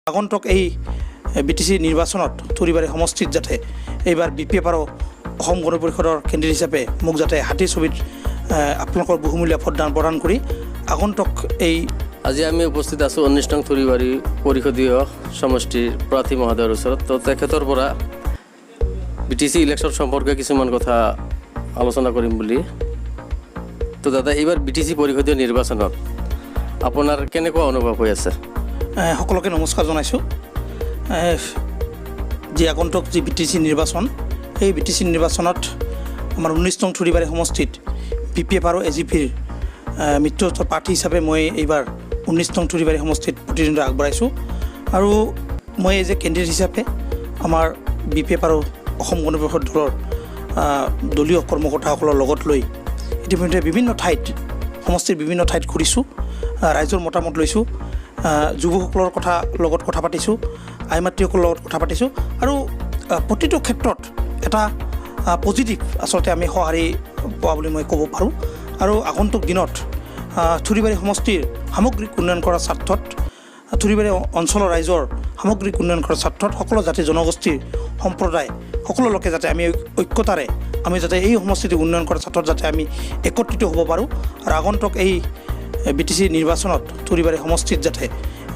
আগন্তুক এই বিটিচি নিৰ্বাচনত থুৰিবাৰী সমষ্টিত যাতে এইবাৰ BPF আৰু অসম গণ পৰিষদৰ কেন্দ্ৰীয় হিচাপে মোক যাতে হাতী ছবিত আপোনালোকৰ বহুমূলীয়া ভোটদান প্ৰদান কৰি আগন্তুক এই আজি আমি উপস্থিত আছোঁ 19 নং থুৰিবাৰী পৰিষদীয় সমষ্টিৰ প্ৰাৰ্থী মহোদয়ৰ ওচৰত। তো তেখেতৰ পৰা বিটিচি ইলেকশ্যন সম্পৰ্কে কিছুমান কথা আলোচনা কৰিম বুলি। তো দাদা, এইবাৰ বিটিচি পৰিষদীয় নিৰ্বাচনত আপোনাৰ কেনেকুৱা অনুভৱ হৈ আছে? সকলোকে নমস্কাৰ জনাইছোঁ। যি আগন্তুক যি বিটিচি নিৰ্বাচন, এই বিটিচি নিৰ্বাচনত আমাৰ 19 নং থুৰিবাৰী সমষ্টিত BPF আৰু AGPৰ মিত্ৰজোঁটৰ প্ৰাৰ্থী হিচাপে মই এইবাৰ 19 নং থুৰিবাৰী সমষ্টিত প্ৰতিদ্বন্দ্বিতা আগবঢ়াইছোঁ। আৰু মই এই যে কেন্দ্ৰীয় হিচাপে আমাৰ BPF আৰু অসম গণ পৰিষদ দলৰ দলীয় কৰ্মকৰ্তাসকলৰ লগত লৈ ইতিমধ্যে বিভিন্ন ঠাইত সমষ্টিৰ বিভিন্ন ঠাইত ঘূৰিছোঁ, ৰাইজৰ মতামত লৈছোঁ, যুৱকসকলৰ লগত কথা পাতিছোঁ, আই মাতৃসকলৰ লগত কথা পাতিছোঁ আৰু প্ৰতিটো ক্ষেত্ৰত এটা পজিটিভ আচলতে আমি সঁহাৰি পোৱা বুলি মই ক'ব পাৰোঁ। আৰু আগন্তুক দিনত থুৰিবাৰী সমষ্টিৰ সামগ্ৰিক উন্নয়ন কৰাৰ স্বাৰ্থত, থুৰিবাৰী অঞ্চলৰ ৰাইজৰ সামগ্ৰিক উন্নয়ন কৰাৰ স্বাৰ্থত সকলো জাতি জনগোষ্ঠীৰ সম্প্ৰদায় সকলো লোকে যাতে আমি ঐক্যতাৰে আমি যাতে এই সমষ্টিটো উন্নয়ন কৰাৰ স্বাৰ্থত যাতে আমি একত্ৰিত হ'ব পাৰোঁ। আৰু আগন্তুক এই বিটিচি নিৰ্বাচনত থুৰিবাৰী সমষ্টিত যাতে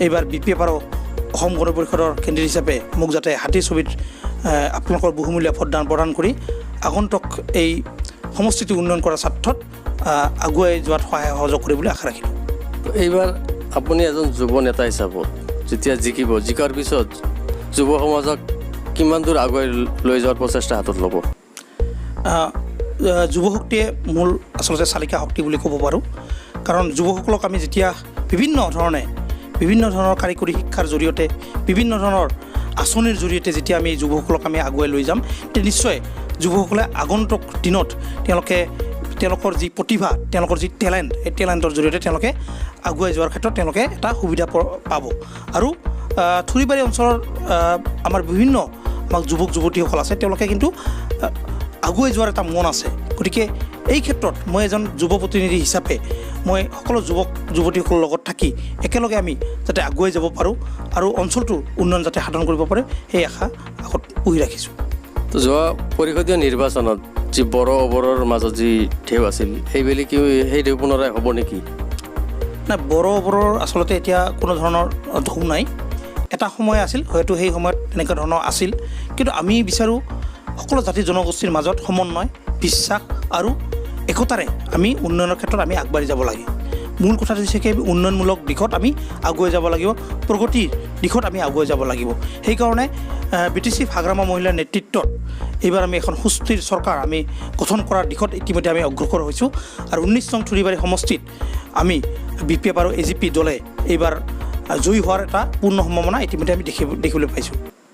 এইবাৰ BPF আৰু অসম গণ পৰিষদৰ কেন্দ্ৰীয় হিচাপে মোক যাতে হাতী ছবিত আপোনালোকৰ বহুমূলীয়া ভোটদান প্ৰদান কৰি আগন্তুক এই সমষ্টিটো উন্নয়ন কৰাৰ স্বাৰ্থত আগুৱাই যোৱাত সহায় সহযোগ কৰিবলৈ আশা ৰাখিলোঁ। এইবাৰ আপুনি এজন যুৱ নেতা হিচাপত যেতিয়া জিকাৰ পিছত যুৱ সমাজক কিমান দূৰ আগুৱাই লৈ যোৱাৰ প্ৰচেষ্টা হাতত ল'ব? যুৱশক্তিয়ে মূল আচলতে চালিকা শক্তি বুলি ক'ব পাৰোঁ। কাৰণ যুৱকসকলক আমি যেতিয়া বিভিন্ন ধৰণৰ কাৰিকৰী শিক্ষাৰ জৰিয়তে, বিভিন্ন ধৰণৰ আঁচনিৰ জৰিয়তে যেতিয়া আমি যুৱকসকলক আমি আগুৱাই লৈ যাম, তেতিয়া নিশ্চয় যুৱকসকলে আগন্তুক দিনত তেওঁলোকৰ যি প্ৰতিভা, তেওঁলোকৰ যি টেলেণ্ট, এই টেলেণ্টৰ জৰিয়তে তেওঁলোকে আগুৱাই যোৱাৰ ক্ষেত্ৰত তেওঁলোকে এটা সুবিধা পাব। আৰু থুৰিবাৰী অঞ্চলৰ আমাৰ বিভিন্ন যুৱক যুৱতীসকল আছে, তেওঁলোকে কিন্তু আগুৱাই যোৱাৰ এটা মন আছে। গতিকে এই ক্ষেত্ৰত মই এজন যুৱ প্ৰতিনিধি হিচাপে মই সকলো যুৱক যুৱতীসকলৰ লগত থাকি একেলগে আমি যাতে আগুৱাই যাব পাৰোঁ আৰু অঞ্চলটোৰ উন্নয়ন যাতে সাধন কৰিব পাৰে, সেই আশা আগত পুহি ৰাখিছোঁ। তো যোৱা পৰিষদীয় নিৰ্বাচনত যি বড় অবড়োৰ মাজত যি ঢেউ আছিল, সেইবেলি কি সেই ঢেউ পুনৰাই হ'ব নেকি? নাই, বড় অবড়োৰ আচলতে এতিয়া কোনো ধৰণৰ ঢৌ নাই। এটা সময় আছিল, হয়তো সেই সময়ত তেনেকুৱা ধৰণৰ আছিল, কিন্তু আমি বিচাৰোঁ সকলো জাতি জনগোষ্ঠীৰ মাজত সমন্বয়, বিশ্বাস আৰু একতাৰে আমি উন্নয়নৰ ক্ষেত্ৰত আমি আগবাঢ়ি যাব লাগে। মূল কথাটো হৈছে কি, উন্নয়নমূলক দিশত আমি আগুৱাই যাব লাগিব, প্ৰগতিৰ দিশত আমি আগুৱাই যাব লাগিব। সেইকাৰণে বিটিচি ফাগ্ৰামা মহিলাৰ নেতৃত্বত এইবাৰ আমি এখন সুস্থিৰ চৰকাৰ আমি গঠন কৰাৰ দিশত ইতিমধ্যে আমি অগ্ৰসৰ হৈছোঁ। আৰু 19 নং থুৰিবাৰী সমষ্টিত আমি BPF আৰু AGP দলে এইবাৰ জয়ী হোৱাৰ এটা পূৰ্ণ সম্ভাৱনা ইতিমধ্যে আমি দেখিবলৈ পাইছোঁ।